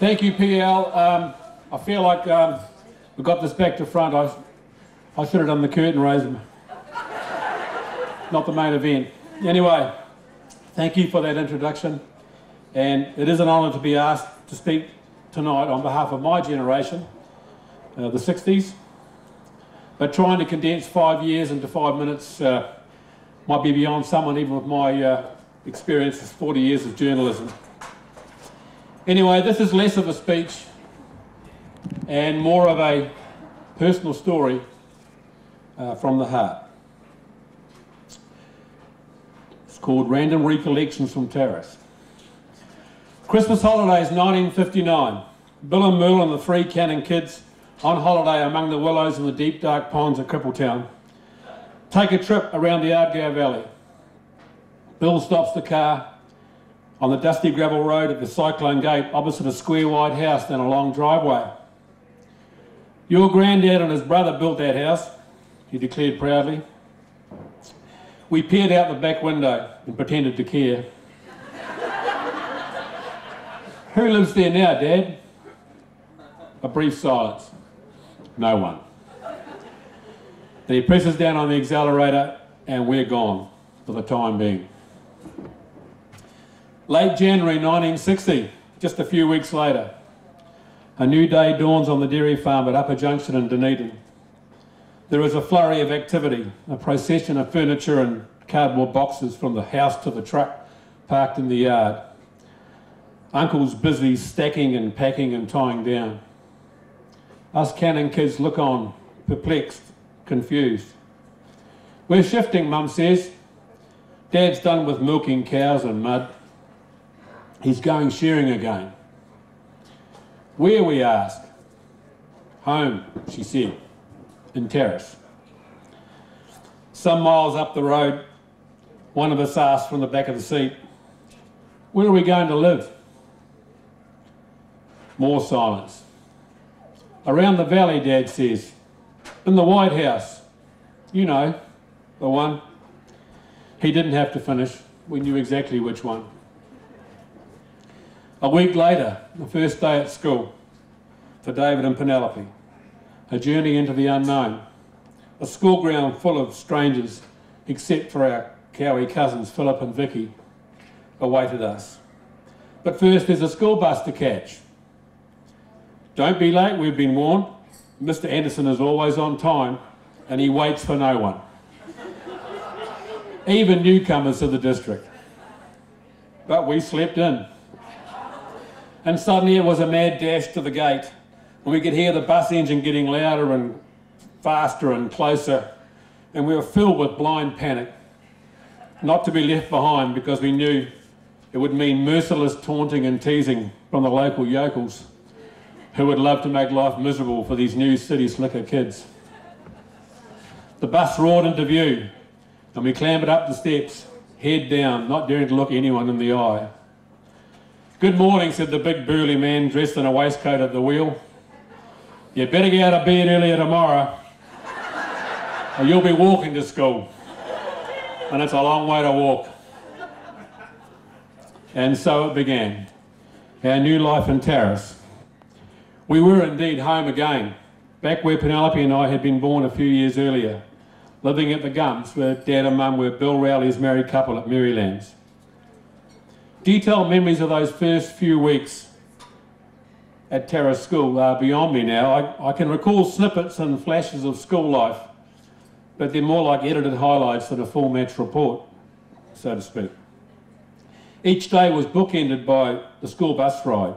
Thank you, PL. I feel like we got this back to front. I should have done the curtain raising, not the main event. Anyway, thank you for that introduction. And it is an honour to be asked to speak tonight on behalf of my generation, the 60s. But trying to condense 5 years into 5 minutes might be beyond someone even with my experience of 40 years of journalism. Anyway, this is less of a speech and more of a personal story from the heart. It's called Random Recollections from Tarras. Christmas holidays 1959. Bill and Merle and the three Cannan kids on holiday among the willows in the deep dark ponds at Crippletown take a trip around the Ardgour Valley. Bill stops the car on the dusty gravel road at the Cyclone Gate opposite a square wide house down a long driveway. Your granddad and his brother built that house, he declared proudly. We peered out the back window and pretended to care. Who lives there now, Dad? A brief silence. No one. Then he presses down on the accelerator and we're gone for the time being. Late January 1960, just a few weeks later, a new day dawns on the dairy farm at Upper Junction in Dunedin. There is a flurry of activity, a procession of furniture and cardboard boxes from the house to the truck parked in the yard. Uncle's busy stacking and packing and tying down. Us Cannan kids look on, perplexed, confused. We're shifting, Mum says. Dad's done with milking cows and mud. He's going shearing again. Where, we ask? Home, she said, in Tarras. Some miles up the road, one of us asked from the back of the seat, where are we going to live? More silence. Around the valley, Dad says. In the White House. You know, the one. He didn't have to finish. We knew exactly which one. A week later, the first day at school for David and Penelope. A journey into the unknown. A school ground full of strangers, except for our Cowie cousins, Philip and Vicky, awaited us. But first, there's a school bus to catch. Don't be late, we've been warned. Mr. Anderson is always on time, and he waits for no one. Even newcomers to the district. But we slept in. And suddenly it was a mad dash to the gate, and we could hear the bus engine getting louder and faster and closer, and we were filled with blind panic. Not to be left behind, because we knew it would mean merciless taunting and teasing from the local yokels who would love to make life miserable for these new city slicker kids. The bus roared into view, and we clambered up the steps, head down, not daring to look anyone in the eye. Good morning, said the big burly man dressed in a waistcoat at the wheel. You better get out of bed earlier tomorrow, or you'll be walking to school. And it's a long way to walk. And so it began, our new life in Tarras. We were indeed home again, back where Penelope and I had been born a few years earlier, living at the Gums, where Dad and Mum were Bill Rowley's married couple at Marylands. Detailed memories of those first few weeks at Tarras School are beyond me now. I can recall snippets and flashes of school life, but they're more like edited highlights than a full match report, so to speak. Each day was bookended by the school bus ride,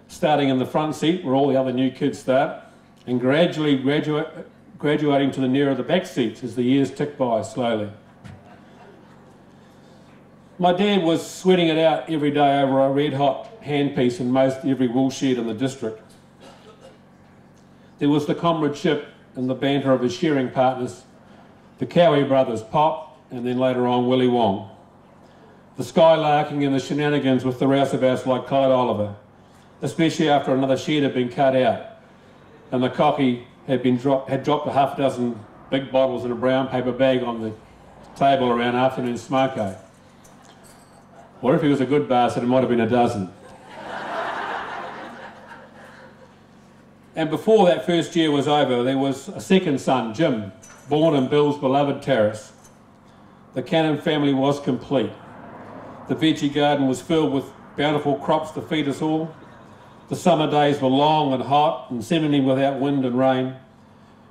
starting in the front seat where all the other new kids start, and gradually graduating to the nearer the back seats as the years ticked by slowly. My dad was sweating it out every day over a red-hot handpiece in most every wool shed in the district. There was the comradeship and the banter of his shearing partners, the Cowie brothers, Pop, and then later on Willie Wong. The skylarking and the shenanigans with the rouseabouts like Clyde Oliver, especially after another shed had been cut out and the cocky had dropped a half dozen big bottles in a brown paper bag on the table around afternoon smoko. Or if he was a good bastard, it might have been a dozen. And before that first year was over, there was a second son, Jim, born in Bill's beloved Tarras. The Cannan family was complete. The veggie garden was filled with bountiful crops to feed us all. The summer days were long and hot and seemingly without wind and rain.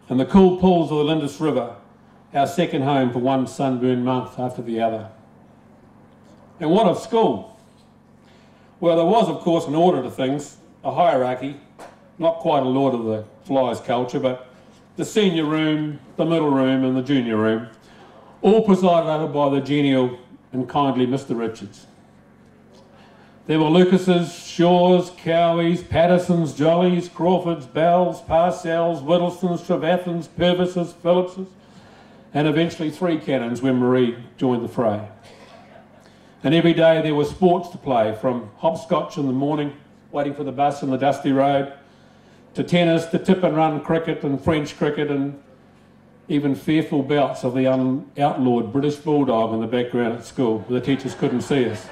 And the cool pools of the Lindis River, our second home for one sunburned month after the other. And what of school? Well, there was, of course, an order to things, a hierarchy, not quite a Lord of the Flies culture, but the senior room, the middle room and the junior room, all presided over by the genial and kindly Mr. Richards. There were Lucases, Shaws, Cowies, Pattersons, Jollies, Crawfords, Bells, Parcells, Whittlestons, Trevathans, Purvises, Phillipses, and eventually 3 Cannans when Marie joined the fray. And every day there were sports to play, from hopscotch in the morning, waiting for the bus on the dusty road, to tennis, to tip and run cricket and French cricket, and even fearful bouts of the outlawed British bulldog in the background at school, where the teachers couldn't see us.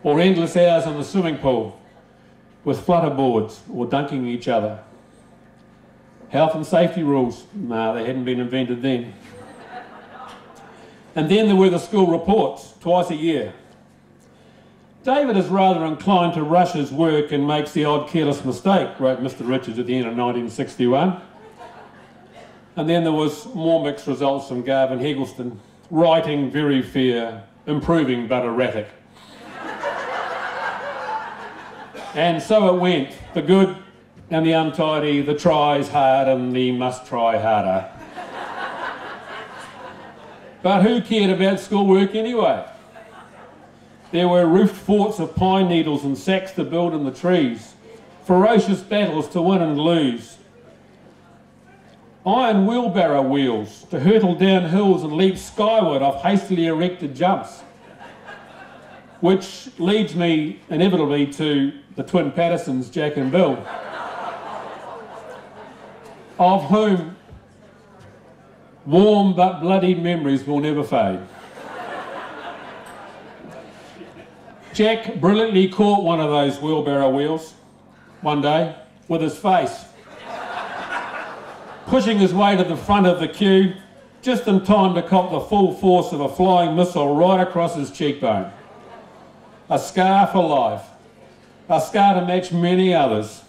Or endless hours in the swimming pool with flutterboards or dunking each other. Health and safety rules, no, they hadn't been invented then. And then there were the school reports, twice a year. David is rather inclined to rush his work and makes the odd careless mistake, wrote Mr. Richards at the end of 1961. And then there was more mixed results from Garvin Heggleston. Writing very fair, improving but erratic. And so it went, the good and the untidy, the tries hard and the must try harder. But who cared about schoolwork anyway? There were roofed forts of pine needles and sacks to build in the trees, ferocious battles to win and lose, iron wheelbarrow wheels to hurtle down hills and leap skyward off hastily erected jumps. Which leads me inevitably to the twin Pattersons, Jack and Bill, of whom warm but bloody memories will never fade. Jack brilliantly caught one of those wheelbarrow wheels one day with his face, pushing his way to the front of the queue just in time to cop the full force of a flying missile right across his cheekbone. A scar for life, a scar to match many others,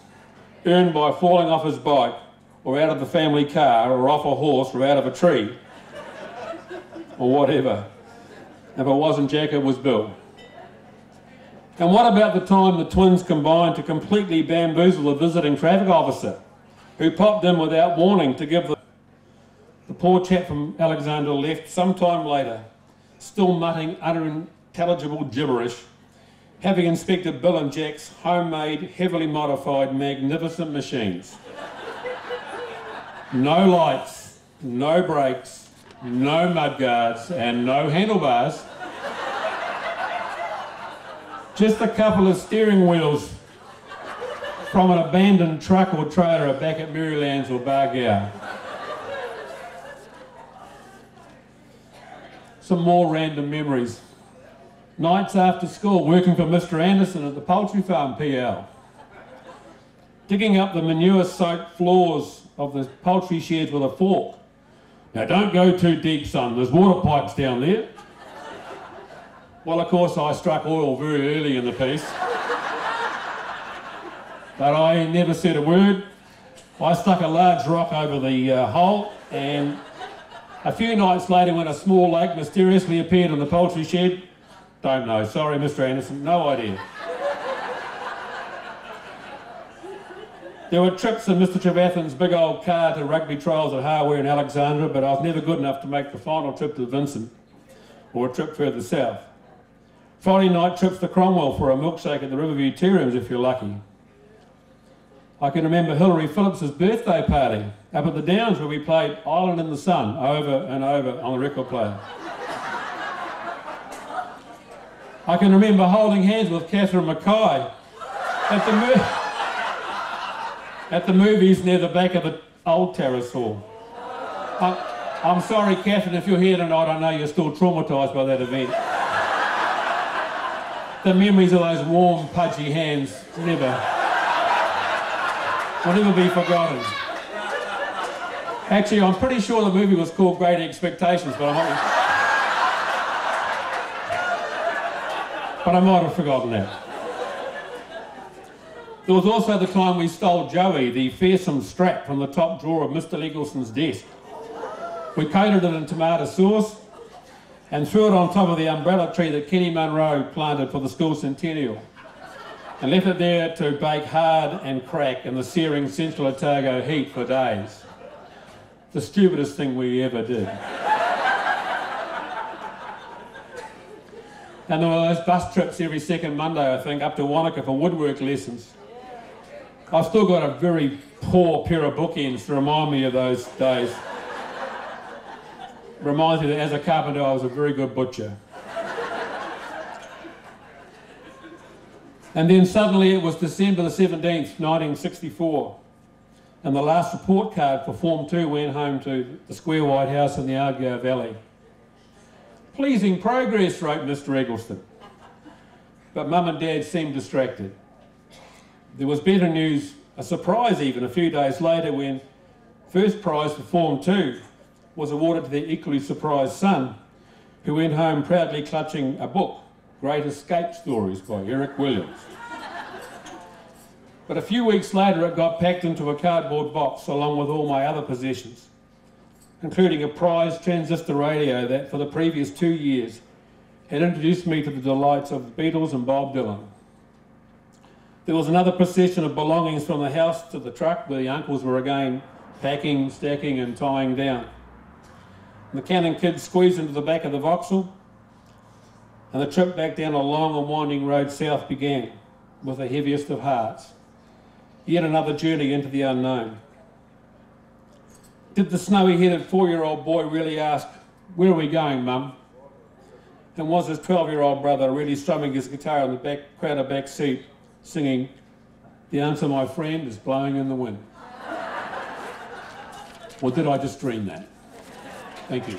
earned by falling off his bike or out of the family car or off a horse or out of a tree or whatever. If it wasn't Jack, it was Bill. And what about the time the twins combined to completely bamboozle a visiting traffic officer who popped in without warning to give the poor chap from Alexandra left sometime later, still muttering unintelligible gibberish, having inspected Bill and Jack's homemade, heavily modified, magnificent machines. No lights, no brakes, no mudguards, and no handlebars. Just a couple of steering wheels from an abandoned truck or trailer back at Marylands or Bargow. Some more random memories. Nights after school, working for Mr. Anderson at the poultry farm PL. Digging up the manure-soaked floors of the poultry sheds with a fork. Now don't go too deep, son, there's water pipes down there. Well, of course, I struck oil very early in the piece. But I never said a word. I stuck a large rock over the hole, and a few nights later when a small lake mysteriously appeared in the poultry shed, don't know, sorry Mr. Anderson, no idea. There were trips in Mr. Trevathan's big old car to rugby trials at Harware in Alexandra, but I was never good enough to make the final trip to Vincent, or a trip further south. Friday night trips to Cromwell for a milkshake at the Riverview Tea Rooms if you're lucky. I can remember Hilary Phillips's birthday party up at the Downs where we played Island in the Sun over and over on the record player. I can remember holding hands with Catherine Mackay at the movies near the back of the old Tarras Hall. I'm sorry, Catherine, if you're here tonight, I know you're still traumatised by that event. The memories of those warm, pudgy hands never will never be forgotten. Actually, I'm pretty sure the movie was called Great Expectations, but I might have forgotten that. There was also the time we stole Joey, the fearsome strap, from the top drawer of Mr. Eggleston's desk. We coated it in tomato sauce and threw it on top of the umbrella tree that Kenny Munro planted for the school centennial, and left it there to bake hard and crack in the searing Central Otago heat for days. The stupidest thing we ever did. And there were those bus trips every second Monday, I think, up to Wanaka for woodwork lessons. I've still got a very poor pair of bookends to remind me of those days. Reminds me that as a carpenter I was a very good butcher. And then suddenly it was December the 17th, 1964, and the last report card for Form 2 went home to the square white house in the Argyll Valley. Pleasing progress, wrote Mr. Eggleston. But Mum and Dad seemed distracted. There was better news, a surprise even, a few days later when first prize for Form 2 was awarded to their equally surprised son, who went home proudly clutching a book, Great Escape Stories by Eric Williams. But a few weeks later it got packed into a cardboard box along with all my other possessions, including a prized transistor radio that for the previous 2 years had introduced me to the delights of the Beatles and Bob Dylan. There was another procession of belongings from the house to the truck where the uncles were again packing, stacking and tying down. The Cannan kids squeezed into the back of the Vauxhall, and the trip back down a long and winding road south began with the heaviest of hearts. Yet another journey into the unknown. Did the snowy-headed 4-year-old boy really ask, "Where are we going, Mum?" And was his 12-year-old brother really strumming his guitar in the crowded back seat, singing, "The answer, my friend, is blowing in the wind"? Or did I just dream that? Thank you.